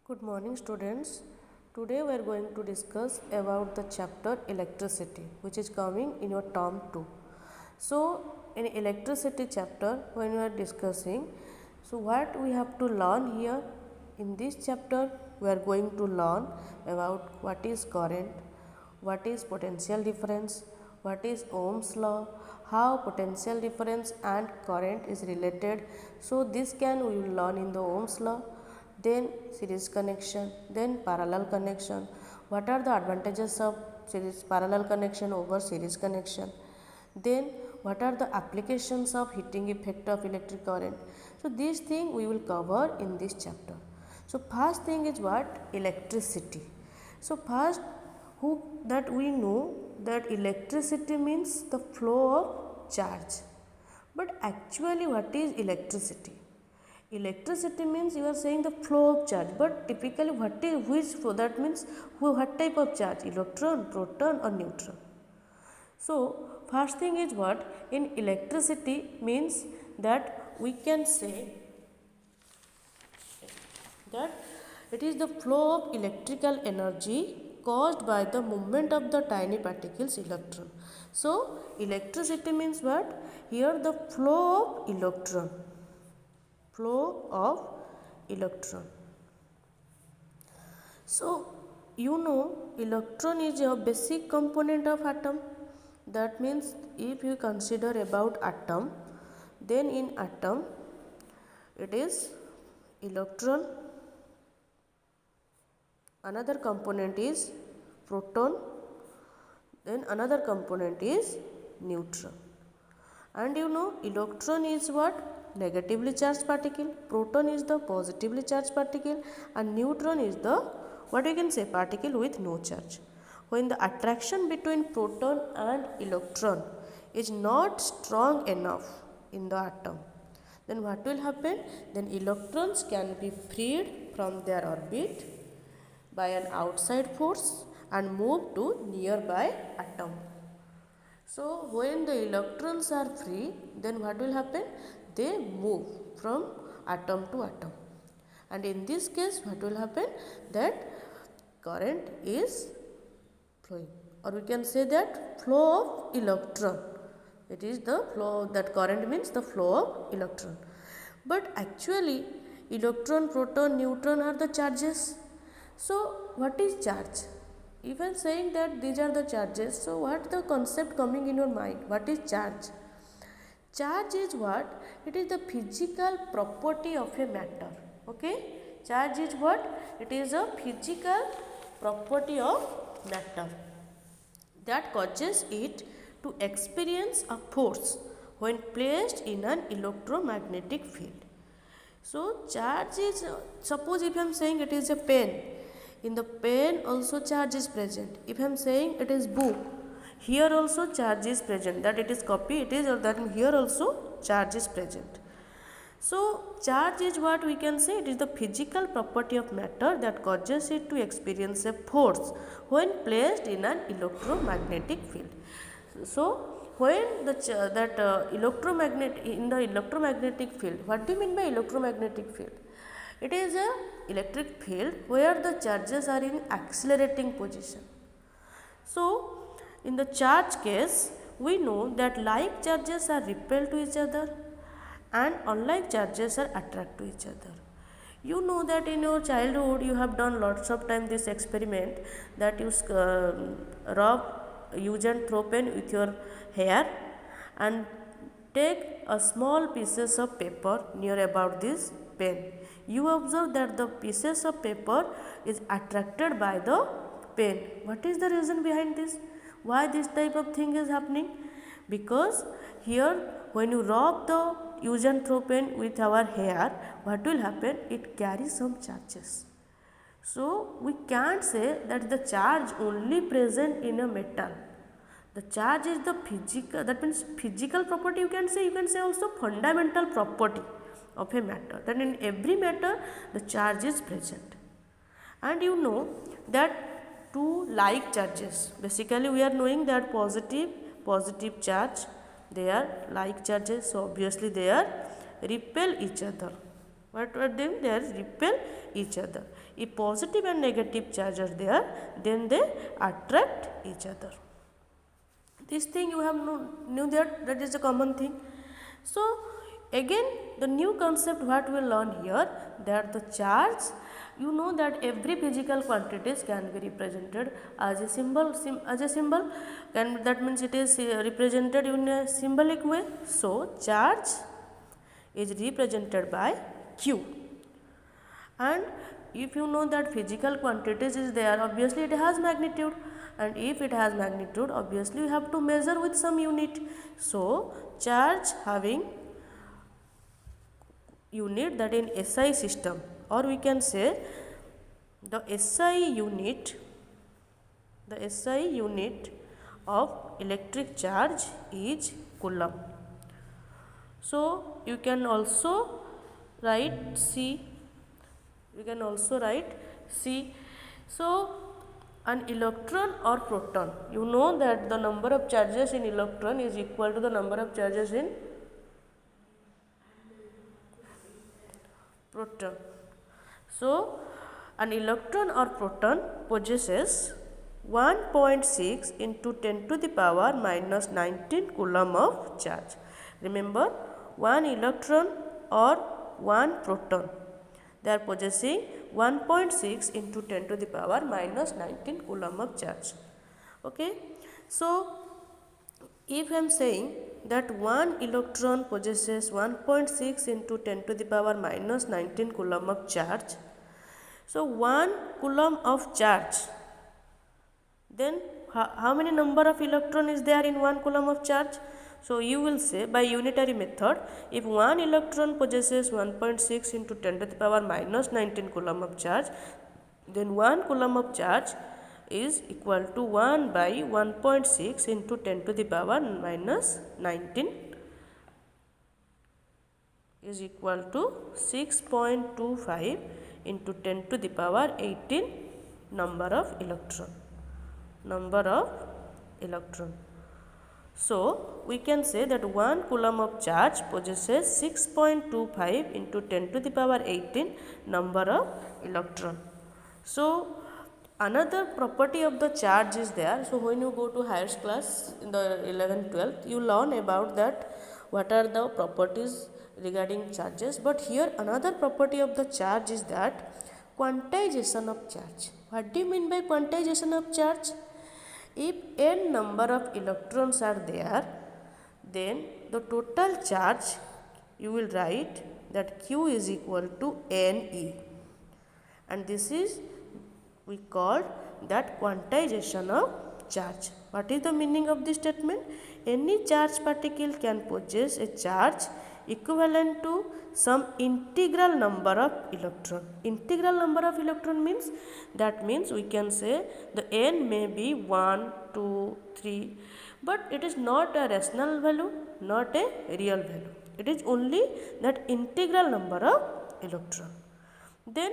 Good morning students. Today we are going to discuss about the chapter electricity which is coming in your term 2. So in electricity chapter when we are discussing, so what we have to learn here in this chapter, we are going to learn about what is current, what is potential difference, what is Ohm's law, how potential difference and current is related. So this we will learn in the Ohm's law, then series connection, then parallel connection. What are the advantages of series parallel connection over series connection? Then what are the applications of heating effect of electric current? So this thing we will cover in this chapter. So first thing is what? Electricity. So first that we know that electricity means the flow of charge. But actually what is electricity? Electricity means you are saying the flow of charge, but typically which flow? That means what type of charge? Electron, proton or neutron. So first thing is what? In electricity means that we can say that it is the flow of electrical energy caused by the movement of the tiny particles electron. So electricity means what? Here the flow of electron. Flow of electron. So you know electron is a basic component of atom. That means if you consider about atom, then in atom it is electron, another component is proton, then another component is neutron. And you know electron is what? Negatively charged particle, proton is the positively charged particle and neutron is the what you can say particle with no charge. When the attraction between proton and electron is not strong enough in the atom, then what will happen? Then electrons can be freed from their orbit by an outside force and move to nearby atom. So when the electrons are free, then what will happen? They move from atom to atom. And in this case, what will happen? That current is flowing. Or we can say that flow of electron. It is the flow, that current means the flow of electron. But actually, electron, proton, neutron are the charges. So what is charge? If I am saying that these are the charges, so what the concept coming in your mind? What is charge? Charge is what? It is the physical property of a matter. Okay? Charge is what? It is a physical property of matter that causes it to experience a force when placed in an electromagnetic field. So charge is, suppose if I am saying it is a pen, in the pen also charge is present. If I am saying it is book, here also charge is present, that it is copy, it is, or that here also charge is present. So charge is what we can say, it is the physical property of matter that causes it to experience a force when placed in an electromagnetic field. So when the electromagnetic field, what do you mean by electromagnetic field? It is a electric field where the charges are in accelerating position. So in the charge case, we know that like charges are repelled to each other and unlike charges are attracted to each other. You know that in your childhood you have done lots of time this experiment that you rub use and throw pen with your hair and take a small pieces of paper near about this pen. You observe that the pieces of paper is attracted by the pen. What is the reason behind this? Why this type of thing is happening? Because here when you rub the use and throw pen with our hair, what will happen? It carries some charges. So we can't say that the charge only present in a metal. The charge is the physical, that means physical property you can say also fundamental property of a matter. That in every matter the charge is present. And you know that two like charges, basically we are knowing that positive charge, they are like charges, so obviously they are repel each other. what are they? They are repel each other. If positive and negative charge are there, then they attract each other. This thing you have knew that is a common thing. So again the new concept what we learn here, that the charge, you know that every physical quantities can be represented as a symbol, and that means it is represented in a symbolic way. So charge is represented by Q, and if you know that physical quantities is there, obviously it has magnitude, and if it has magnitude, obviously you have to measure with some unit. So charge having unit, that in SI system, or we can say the SI unit of electric charge is coulomb. So you can also write C. So an electron or proton, you know that the number of charges in electron is equal to the number of charges in proton. So an electron or proton possesses 1.6 into 10 to the power minus 19 coulomb of charge. Remember, one electron or one proton, they are possessing 1.6 into 10 to the power minus 19 coulomb of charge. Okay. So if I am saying that one electron possesses 1.6 into 10 to the power minus 19 coulomb of charge, so 1 coulomb of charge, then how many number of electron is there in 1 coulomb of charge? So you will say by unitary method, if one electron possesses 1.6 into 10 to the power minus 19 coulomb of charge, then 1 coulomb of charge is equal to 1 by 1.6 into 10 to the power minus 19 is equal to 6.25 into 10 to the power 18 number of electron. So we can say that 1 coulomb of charge possesses 6.25 into 10 to the power 18 number of electron. So another property of the charge is there. So when you go to higher class in the 11th 12th, you learn about that what are the properties regarding charges. But here another property of the charge is that quantization of charge. What do you mean by quantization of charge? If n number of electrons are there, then the total charge you will write that Q is equal to Ne, and this is we call that quantization of charge. What is the meaning of this statement? Any charge particle can possess a charge equivalent to some integral number of electron. Integral number of electron means, that means we can say the n may be 1, 2, 3, but it is not a rational value, not a real value. It is only that integral number of electron. Then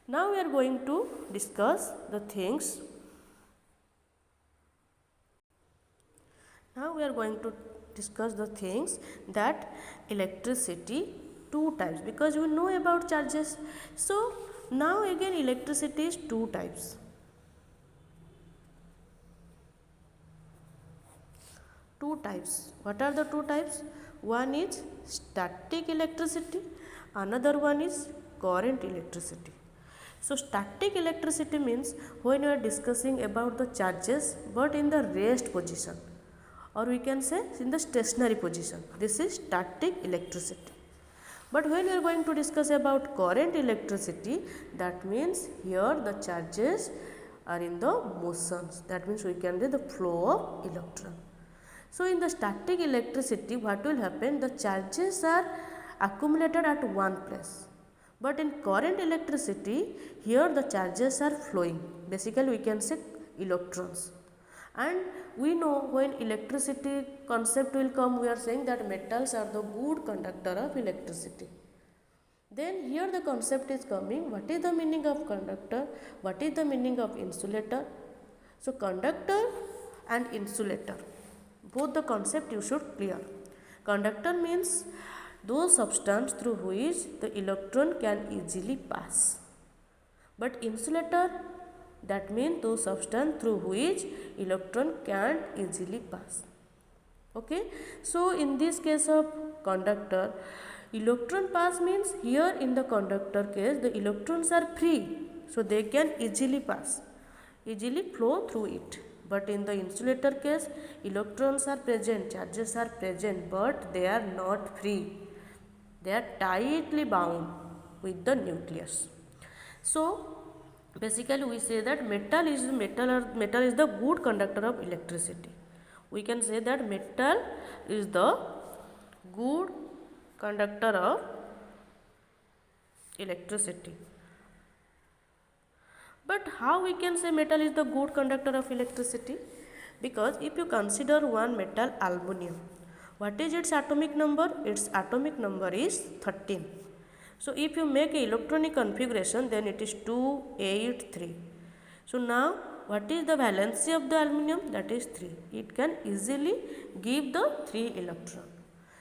now we are going to discuss the things. That electricity two types, because we know about charges. So now again electricity is two types. What are the two types? One is static electricity, another one is current electricity. So static electricity means when you are discussing about the charges but in the rest position, or we can say in the stationary position. This is static electricity. But when we are going to discuss about current electricity, that means here the charges are in the motions. That means we can do the flow of electron. So in the static electricity, what will happen? The charges are accumulated at one place. But in current electricity, here the charges are flowing. Basically we can say electrons. And we know when electricity concept will come, we are saying that metals are the good conductor of electricity. Then here the concept is coming, what is the meaning of conductor, what is the meaning of insulator. So conductor and insulator, both the concept you should clear. Conductor means those substance through which the electron can easily pass. But insulator, that means those substance through which electron can't easily pass. Okay, so in this case of conductor, electron pass means here in the conductor case the electrons are free, so they can easily pass, easily flow through it. But in the insulator case, electrons are present, charges are present, but they are not free. They are tightly bound with the nucleus. So basically we say that metal is the good conductor of electricity. We can say that metal is the good conductor of electricity. But how we can say metal is the good conductor of electricity? Because if you consider one metal, aluminum, what is its atomic number? Its atomic number is 13. So if you make a electronic configuration, then it is 2, 8, 3. So now what is the valency of the aluminum? That is 3. It can easily give the 3 electron.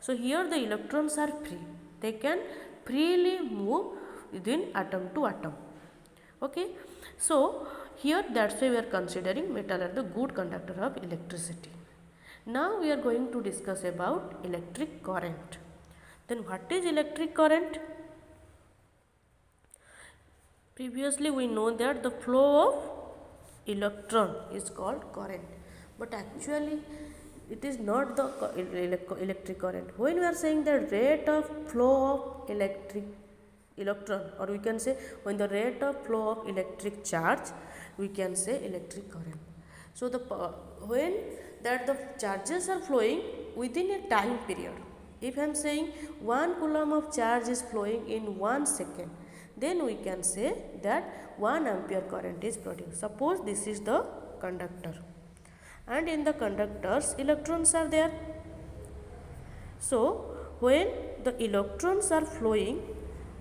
So here the electrons are free. They can freely move within atom to atom. Okay. So here that's why we are considering metal as the good conductor of electricity. Now we are going to discuss about electric current. Then what is electric current? Previously we know that the flow of electron is called current, but actually it is not the electric current. When we are saying the rate of flow of electron, or we can say when the rate of flow of electric charge, we can say electric current. So the when that the charges are flowing within a time period. If I am saying 1 coulomb of charge is flowing in 1 second, then we can say that 1 ampere current is produced. Suppose this is the conductor, and in the conductors electrons are there. So when the electrons are flowing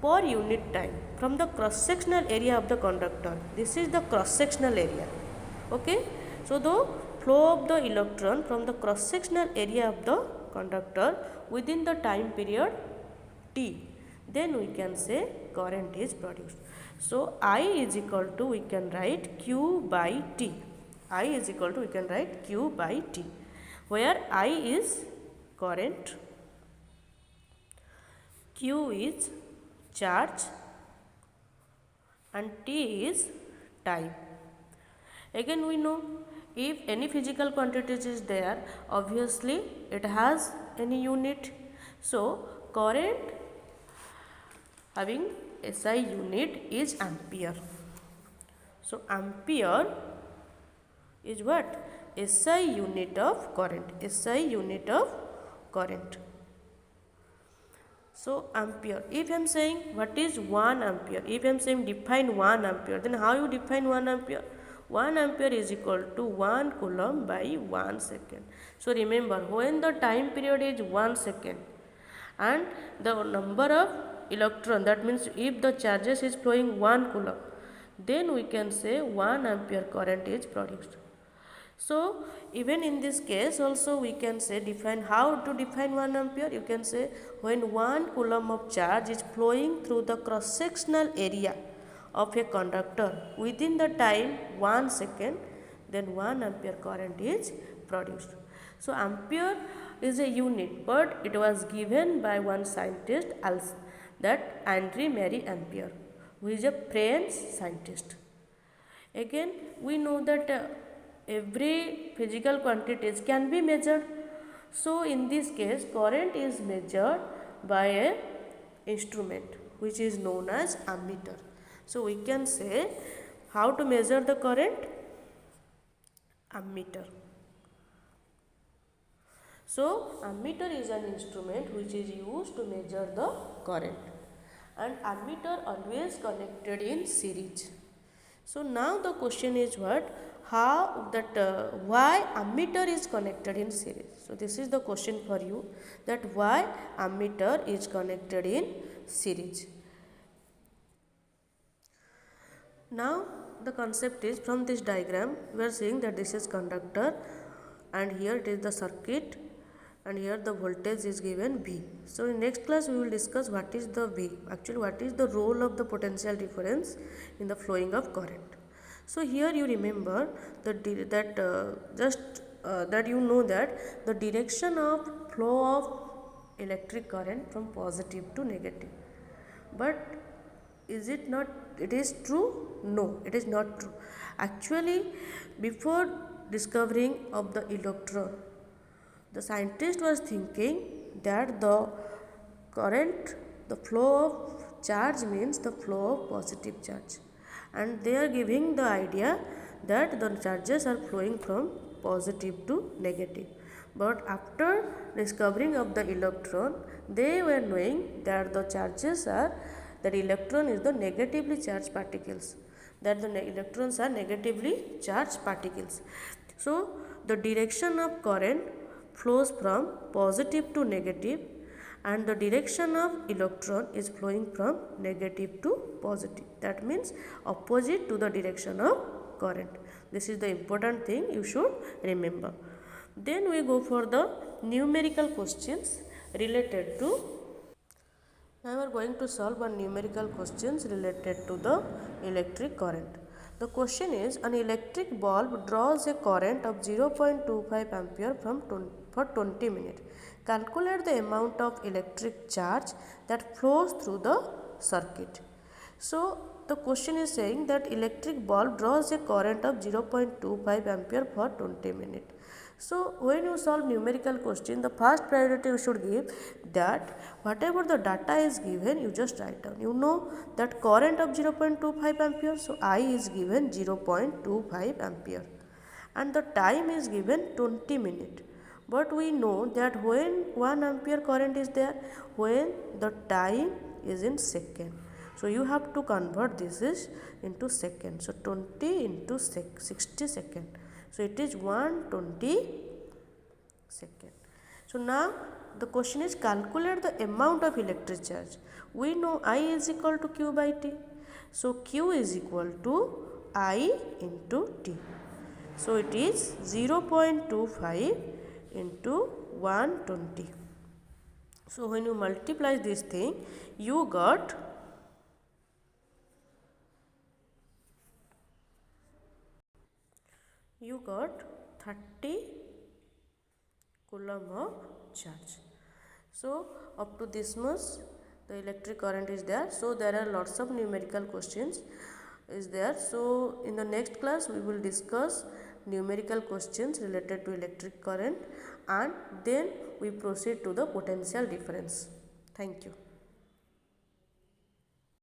per unit time from the cross sectional area of the conductor, this is the cross sectional area. Okay, so the flow of the electron from the cross sectional area of the conductor within the time period t, then we can say current is produced. So I is equal to, we can write Q by T. I is equal to, we can write Q by T, where I is current, Q is charge, and T is time. Again we know, if any physical quantities is there, obviously it has any unit. So current having SI unit is ampere. So ampere is what? SI unit of current. SI unit of current. So ampere. If I am saying what is 1 ampere, if I am saying define 1 ampere, then how you define 1 ampere? 1 ampere is equal to 1 coulomb by 1 second. So remember, when the time period is 1 second and the number of electron, that means if the charges is flowing 1 coulomb, then we can say 1 ampere current is produced. So even in this case also we can say define, how to define 1 ampere? You can say when 1 coulomb of charge is flowing through the cross sectional area of a conductor within the time 1 second, then 1 ampere current is produced. So ampere is a unit, but it was given by one scientist, that Andre Marie Ampere, who is a French scientist. Again we know that every physical quantities can be measured. So in this case current is measured by a instrument which is known as ammeter. So we can say how to measure the current? Ammeter. So ammeter is an instrument which is used to measure the current, and ammeter always connected in series. So now the question is what? How that why ammeter is connected in series? So this is the question for you, that why ammeter is connected in series. Now the concept is, from this diagram we are seeing that this is conductor and here it is the circuit, and here the voltage is given V. So in next class we will discuss what is the V, actually what is the role of the potential difference in the flowing of current. So here you remember that that you know that the direction of flow of electric current from positive to negative. But is it not, it is true? No, it is not true. Actually, before discovering of the electron, the scientist was thinking that the current, the flow of charge means the flow of positive charge, and they are giving the idea that the charges are flowing from positive to negative. But after discovering of the electron, they were knowing that the charges are, that electron is the negatively charged particles, that the electrons are negatively charged particles. So the direction of current flows from positive to negative, and the direction of electron is flowing from negative to positive, that means opposite to the direction of current. This is the important thing you should remember. Then we go for the numerical questions related to. Now we are going to solve one numerical questions related to the electric current. The question is, an electric bulb draws a current of 0.25 ampere for 20 minutes. Calculate the amount of electric charge that flows through the circuit. So the question is saying that electric bulb draws a current of 0.25 ampere for 20 minutes. So when you solve numerical question, the first priority you should give that whatever the data is given, you just write down. You know that current of 0.25 ampere, so I is given 0.25 ampere, and the time is given 20 minutes. But we know that when 1 ampere current is there, when the time is in second. So you have to convert this is into second. So 20 into 60 second. So it is 120 second. So now the question is, calculate the amount of electric charge. We know I is equal to Q by T. So Q is equal to I into T. So it is 0.25 into 120. So when you multiply this thing, you got 30 coulomb of charge. So up to this much the electric current is there. So there are lots of numerical questions is there. So in the next class we will discuss numerical questions related to electric current, and then we proceed to the potential difference. Thank you.